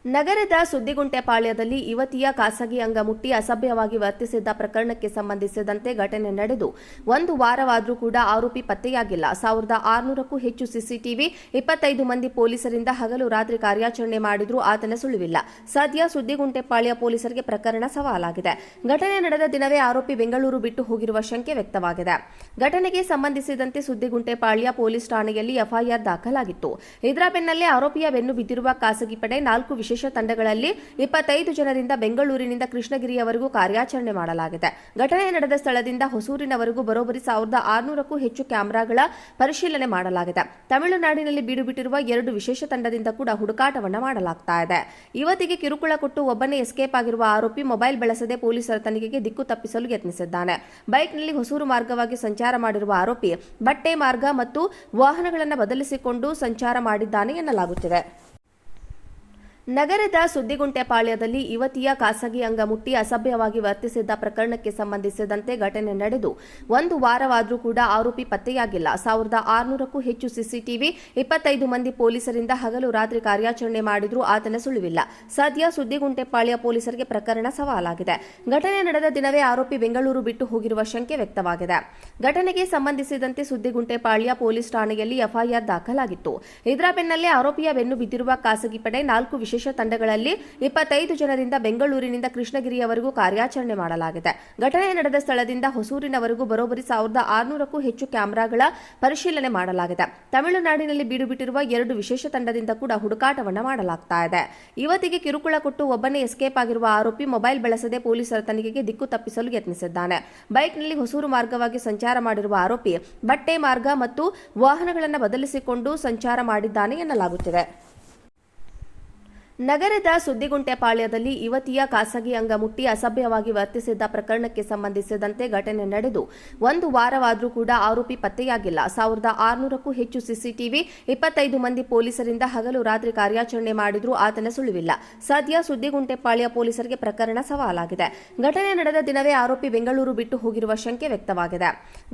ನಗರದ ಸುದ್ದಿಗುಂಟೆಪಾಳ್ಯದಲ್ಲಿ ಯುವತಿಯ ಖಾಸಗಿ ಅಂಗ ಮುಟ್ಟಿ ಅಸಭ್ಯವಾಗಿ ವರ್ತಿಸಿದ್ದ ಪ್ರಕರಣಕ್ಕೆ ಸಂಬಂಧಿಸಿದಂತೆ ಘಟನೆ ನಡೆದು ಒಂದು ವಾರವಾದರೂ ಕೂಡ ಆರೋಪಿ ಪತ್ತೆಯಾಗಿಲ್ಲ. 1600ಕ್ಕೂ ಹೆಚ್ಚು ಸಿಸಿಟಿವಿ, 25 ಮಂದಿ ಪೊಲೀಸರಿಂದ ಹಗಲು ರಾತ್ರಿ ಕಾರ್ಯಾಚರಣೆ ಮಾಡಿದ್ರೂ ಆತನ ಸುಳಿವಿಲ್ಲ. ಸದ್ಯ ಸುದ್ದಿಗುಂಟೆಪಾಳ್ಯ ಪೊಲೀಸರಿಗೆ ಪ್ರಕರಣ ಸವಾಲಾಗಿದೆ. ಘಟನೆ ನಡೆದ ದಿನವೇ ಆರೋಪಿ ಬೆಂಗಳೂರು ಬಿಟ್ಟು ಹೋಗಿರುವ ಶಂಕೆ ವ್ಯಕ್ತವಾಗಿದೆ. ಘಟನೆಗೆ ಸಂಬಂಧಿಸಿದಂತೆ ಸುದ್ದಿಗುಂಟೆಪಾಳ್ಯ ಪೊಲೀಸ್ ಠಾಣೆಯಲ್ಲಿ ಎಫ್ಐಆರ್ ದಾಖಲಾಗಿತ್ತು. ಇದರ ಬೆನ್ನಲ್ಲೇ ಆರೋಪಿಯ ಬೆನ್ನು ಬಿದ್ದಿರುವ ಖಾಸಗಿ ಪಡೆ 4 ವಿಶೇಷ ತಂಡಗಳಲ್ಲಿ 25 ಜನರಿಂದ ಬೆಂಗಳೂರಿನಿಂದ ಕೃಷ್ಣಗಿರಿಯವರೆಗೂ ಕಾರ್ಯಾಚರಣೆ ಮಾಡಲಾಗಿದೆ. ಘಟನೆ ನಡೆದ ಸ್ಥಳದಿಂದ ಹೊಸೂರಿನವರೆಗೂ ಬರೋಬ್ಬರಿ 1600ಕ್ಕೂ ಹೆಚ್ಚು ಕ್ಯಾಮೆರಾಗಳ ಪರಿಶೀಲನೆ ಮಾಡಲಾಗಿದೆ. ತಮಿಳುನಾಡಿನಲ್ಲಿ ಬೀಡು ಬಿಟ್ಟಿರುವ 2 ವಿಶೇಷ ತಂಡದಿಂದ ಕೂಡ ಹುಡುಕಾಟವನ್ನು ಮಾಡಲಾಗ್ತಾ ಇದೆ. ಯುವತಿಗೆ ಕಿರುಕುಳ ಕೊಟ್ಟು ಒಬ್ಬನೇ ಎಸ್ಕೇಪ್ ಆಗಿರುವ ಆರೋಪಿ ಮೊಬೈಲ್ ಬಳಸದೆ ಪೊಲೀಸರ ತನಿಖೆಗೆ ದಿಕ್ಕು ತಪ್ಪಿಸಲು ಯತ್ನಿಸಿದ್ದಾನೆ. ಬೈಕ್ನಲ್ಲಿ ಹೊಸೂರು ಮಾರ್ಗವಾಗಿ ಸಂಚಾರ ಮಾಡಿರುವ ಆರೋಪಿ ಬಟ್ಟೆ ಮಾರ್ಗ ಮತ್ತು ವಾಹನಗಳನ್ನು ಬದಲಿಸಿಕೊಂಡು ಸಂಚಾರ ಮಾಡಿದ್ದಾನೆ ಎನ್ನಲಾಗುತ್ತಿದೆ. ನಗರದ ಸುದ್ದಿಗುಂಟೆಪಾಳ್ಯದಲ್ಲಿ ಯುವತಿಯ ಖಾಸಗಿ ಅಂಗ ಮುಟ್ಟಿ ಅಸಭ್ಯವಾಗಿ ವರ್ತಿಸಿದ್ದ ಪ್ರಕರಣಕ್ಕೆ ಸಂಬಂಧಿಸಿದಂತೆ ಘಟನೆ ನಡೆದು ಒಂದು ವಾರವಾದರೂ ಕೂಡ ಆರೋಪಿ ಪತ್ತೆಯಾಗಿಲ್ಲ. 1600ಕ್ಕೂ ಹೆಚ್ಚು ಸಿಸಿಟಿವಿ, 25 ಮಂದಿ ಪೊಲೀಸರಿಂದ ಹಗಲು ರಾತ್ರಿ ಕಾರ್ಯಾಚರಣೆ ಮಾಡಿದ್ರೂ ಆತನ ಸುಳಿವಿಲ್ಲ. ಸದ್ಯ ಸುದ್ದಿಗುಂಟೆಪಾಳ್ಯ ಪೊಲೀಸರಿಗೆ ಪ್ರಕರಣ ಸವಾಲಾಗಿದೆ. ಘಟನೆ ನಡೆದ ದಿನವೇ ಆರೋಪಿ ಬೆಂಗಳೂರು ಬಿಟ್ಟು ಹೋಗಿರುವ ಶಂಕೆ ವ್ಯಕ್ತವಾಗಿದೆ. ಘಟನೆಗೆ ಸಂಬಂಧಿಸಿದಂತೆ ಸುದ್ದಿಗುಂಟೆಪಾಳ್ಯ ಪೊಲೀಸ್ ಠಾಣೆಯಲ್ಲಿ ಎಫ್ಐಆರ್ ದಾಖಲಾಗಿತ್ತು. ಇದರ ಬೆನ್ನಲ್ಲೇ ಆರೋಪಿಯ ಬೆನ್ನು ಬಿದ್ದಿರುವ ಖಾಸಗಿ ಪಡೆ 4 ವಿಶೇಷ ತಂಡಗಳಲ್ಲಿ 25 ಜನರಿಂದ ಬೆಂಗಳೂರಿನಿಂದ ಕೃಷ್ಣಗಿರಿಯವರೆಗೂ ಕಾರ್ಯಾಚರಣೆ ಮಾಡಲಾಗಿದೆ. ಘಟನೆ ನಡೆದ ಸ್ಥಳದಿಂದ ಹೊಸೂರಿನವರೆಗೂ ಬರೋಬ್ಬರಿ 1600ಕ್ಕೂ ಹೆಚ್ಚು ಕ್ಯಾಮೆರಾಗಳ ಪರಿಶೀಲನೆ ಮಾಡಲಾಗಿದೆ. ತಮಿಳುನಾಡಿನಲ್ಲಿ ಬೀಡು ಬಿಟ್ಟಿರುವ 2 ವಿಶೇಷ ತಂಡದಿಂದ ಕೂಡ ಹುಡುಕಾಟವನ್ನು ಮಾಡಲಾಗ್ತಾ ಇದೆ. ಯುವತಿಗೆ ಕಿರುಕುಳ ಕೊಟ್ಟು ಒಬ್ಬನೇ ಎಸ್ಕೇಪ್ ಆಗಿರುವ ಆರೋಪಿ ಮೊಬೈಲ್ ಬಳಸದೆ ಪೊಲೀಸರ ತನಿಖೆಗೆ ದಿಕ್ಕು ತಪ್ಪಿಸಲು ಯತ್ನಿಸಿದ್ದಾನೆ. ಬೈಕ್ನಲ್ಲಿ ಹೊಸೂರು ಮಾರ್ಗವಾಗಿ ಸಂಚಾರ ಮಾಡಿರುವ ಆರೋಪಿ ಬಟ್ಟೆ ಮಾರ್ಗ ಮತ್ತು ವಾಹನಗಳನ್ನು ಬದಲಿಸಿಕೊಂಡು ಸಂಚಾರ ಮಾಡಿದ್ದಾನೆ ಎನ್ನಲಾಗುತ್ತಿದೆ. ನಗರದ ಸುದ್ದಿಗುಂಟೆಪಾಳ್ಯದಲ್ಲಿ ಯುವತಿಯ ಖಾಸಗಿ ಅಂಗ ಮುಟ್ಟಿ ಅಸಭ್ಯವಾಗಿ ವರ್ತಿಸಿದ್ದ ಪ್ರಕರಣಕ್ಕೆ ಸಂಬಂಧಿಸಿದಂತೆ ಘಟನೆ ನಡೆದು ಒಂದು ವಾರವಾದರೂ ಕೂಡ ಆರೋಪಿ ಪತ್ತೆಯಾಗಿಲ್ಲ. 1600ಕ್ಕೂ ಹೆಚ್ಚು ಸಿಸಿಟಿವಿ, 25 ಮಂದಿ ಪೊಲೀಸರಿಂದ ಹಗಲು ರಾತ್ರಿ ಕಾರ್ಯಾಚರಣೆ ಮಾಡಿದ್ರೂ ಆತನ ಸುಳಿವಿಲ್ಲ. ಸದ್ಯ ಸುದ್ದಿಗುಂಟೆಪಾಳ್ಯ ಪೊಲೀಸರಿಗೆ ಪ್ರಕರಣ ಸವಾಲಾಗಿದೆ. ಘಟನೆ ನಡೆದ ದಿನವೇ ಆರೋಪಿ ಬೆಂಗಳೂರು ಬಿಟ್ಟು ಹೋಗಿರುವ ಶಂಕೆ ವ್ಯಕ್ತವಾಗಿದೆ.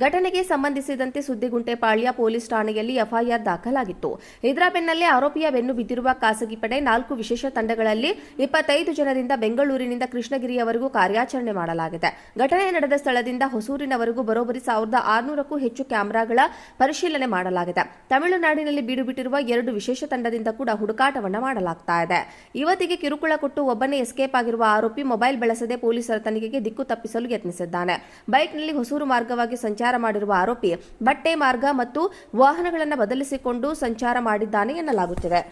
ಘಟನೆಗೆ ಸಂಬಂಧಿಸಿದಂತೆ ಸುದ್ದಿಗುಂಟೆಪಾಳ್ಯ ಪೊಲೀಸ್ ಠಾಣೆಯಲ್ಲಿ ಎಫ್ಐಆರ್ ದಾಖಲಾಗಿತ್ತು. ಇದರ ಬೆನ್ನಲ್ಲೇ ಆರೋಪಿಯ ಬೆನ್ನು ಬಿದ್ದಿರುವ ಖಾಸಗಿ ಪಡೆ 4 ವಿಶೇಷ ತಂಡಗಳಲ್ಲಿ 25 ಜನರಿಂದ ಬೆಂಗಳೂರಿನಿಂದ ಕೃಷ್ಣಗಿರಿಯವರೆಗೂ ಕಾರ್ಯಾಚರಣೆ ಮಾಡಲಾಗಿದೆ. ಘಟನೆ ನಡೆದ ಸ್ಥಳದಿಂದ ಹೊಸೂರಿನವರೆಗೂ ಬರೋಬ್ಬರಿ 1600ಕ್ಕೂ ಹೆಚ್ಚು ಕ್ಯಾಮೆರಾಗಳ ಪರಿಶೀಲನೆ ಮಾಡಲಾಗಿದೆ. ತಮಿಳುನಾಡಿನಲ್ಲಿ ಬೀಡು ಬಿಟ್ಟಿರುವ 2 ವಿಶೇಷ ತಂಡದಿಂದ ಕೂಡ ಹುಡುಕಾಟವನ್ನು ಮಾಡಲಾಗ್ತಾ ಇದೆ. ಯುವತಿಗೆ ಕಿರುಕುಳ ಕೊಟ್ಟು ಒಬ್ಬನೇ ಎಸ್ಕೇಪ್ ಆಗಿರುವ ಆರೋಪಿ ಮೊಬೈಲ್ ಬಳಸದೆ ಪೊಲೀಸರ ತನಿಖೆಗೆ ದಿಕ್ಕು ತಪ್ಪಿಸಲು ಯತ್ನಿಸಿದ್ದಾನೆ. ಬೈಕ್ನಲ್ಲಿ ಹೊಸೂರು ಮಾರ್ಗವಾಗಿ ಸಂಚಾರ ಮಾಡಿರುವ ಆರೋಪಿ ಬಟ್ಟೆ ಮಾರ್ಗ ಮತ್ತು ವಾಹನಗಳನ್ನು ಬದಲಿಸಿಕೊಂಡು ಸಂಚಾರ ಮಾಡಿದ್ದಾನೆ ಎನ್ನಲಾಗುತ್ತಿದೆ.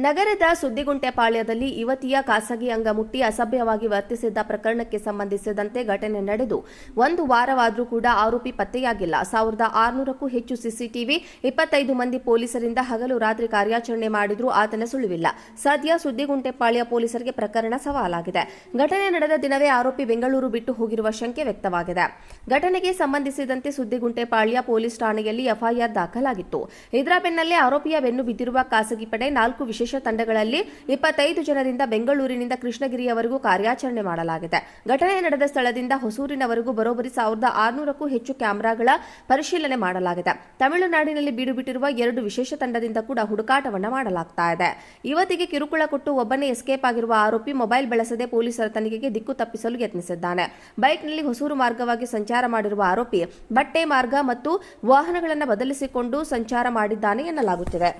ನಗರದ ಸುದ್ದಿಗುಂಟೆಪಾಳ್ಯದಲ್ಲಿ ಯುವತಿಯ ಖಾಸಗಿ ಅಂಗ ಮುಟ್ಟಿ ಅಸಭ್ಯವಾಗಿ ವರ್ತಿಸಿದ್ದ ಪ್ರಕರಣಕ್ಕೆ ಸಂಬಂಧಿಸಿದಂತೆ ಘಟನೆ ನಡೆದು ಒಂದು ವಾರವಾದರೂ ಕೂಡ ಆರೋಪಿ ಪತ್ತೆಯಾಗಿಲ್ಲ. 1600ಕ್ಕೂ ಹೆಚ್ಚು ಸಿಸಿಟಿವಿ, 25 ಮಂದಿ ಪೊಲೀಸರಿಂದ ಹಗಲು ರಾತ್ರಿ ಕಾರ್ಯಾಚರಣೆ ಮಾಡಿದ್ರೂ ಆತನ ಸುಳಿವಿಲ್ಲ. ಸದ್ಯ ಸುದ್ದಿಗುಂಟೆಪಾಳ್ಯ ಪೊಲೀಸರಿಗೆ ಪ್ರಕರಣ ಸವಾಲಾಗಿದೆ. ಘಟನೆ ನಡೆದ ದಿನವೇ ಆರೋಪಿ ಬೆಂಗಳೂರು ಬಿಟ್ಟು ಹೋಗಿರುವ ಶಂಕೆ ವ್ಯಕ್ತವಾಗಿದೆ. ಘಟನೆಗೆ ಸಂಬಂಧಿಸಿದಂತೆ ಸುದ್ದಿಗುಂಟೆಪಾಳ್ಯ ಪೊಲೀಸ್ ಠಾಣೆಯಲ್ಲಿ ಎಫ್ಐಆರ್ ದಾಖಲಾಗಿತ್ತು. ಇದರ ಬೆನ್ನಲ್ಲೇ ಆರೋಪಿಯ ಬೆನ್ನು ಬಿದ್ದಿರುವ ಖಾಸಗಿ ಪಡೆ 4 ವಿಶೇಷ ತಂಡಗಳಲ್ಲಿ 25 ಜನರಿಂದ ಬೆಂಗಳೂರಿನಿಂದ ಕೃಷ್ಣಗಿರಿಯವರೆಗೂ ಕಾರ್ಯಾಚರಣೆ ಮಾಡಲಾಗಿದೆ. ಘಟನೆ ನಡೆದ ಸ್ಥಳದಿಂದ ಹೊಸೂರಿನವರೆಗೂ ಬರೋಬ್ಬರಿ 1600ಕ್ಕೂ ಹೆಚ್ಚು ಕ್ಯಾಮೆರಾಗಳ ಪರಿಶೀಲನೆ ಮಾಡಲಾಗಿದೆ. ತಮಿಳುನಾಡಿನಲ್ಲಿ ಬೀಡು ಬಿಟ್ಟಿರುವ 2 ವಿಶೇಷ ತಂಡದಿಂದ ಕೂಡ ಹುಡುಕಾಟವನ್ನು ಮಾಡಲಾಗ್ತಾ ಇದೆ. ಯುವತಿಗೆ ಕಿರುಕುಳ ಕೊಟ್ಟು ಒಬ್ಬನೇ ಎಸ್ಕೇಪ್ ಆಗಿರುವ ಆರೋಪಿ ಮೊಬೈಲ್ ಬಳಸದೆ ಪೊಲೀಸರ ತನಿಖೆಗೆ ದಿಕ್ಕು ತಪ್ಪಿಸಲು ಯತ್ನಿಸಿದ್ದಾನೆ. ಬೈಕ್ನಲ್ಲಿ ಹೊಸೂರು ಮಾರ್ಗವಾಗಿ ಸಂಚಾರ ಮಾಡಿರುವ ಆರೋಪಿ ಬಟ್ಟೆ ಮಾರ್ಗ ಮತ್ತು ವಾಹನಗಳನ್ನು ಬದಲಿಸಿಕೊಂಡು ಸಂಚಾರ ಮಾಡಿದ್ದಾನೆ ಎನ್ನಲಾಗುತ್ತಿದೆ.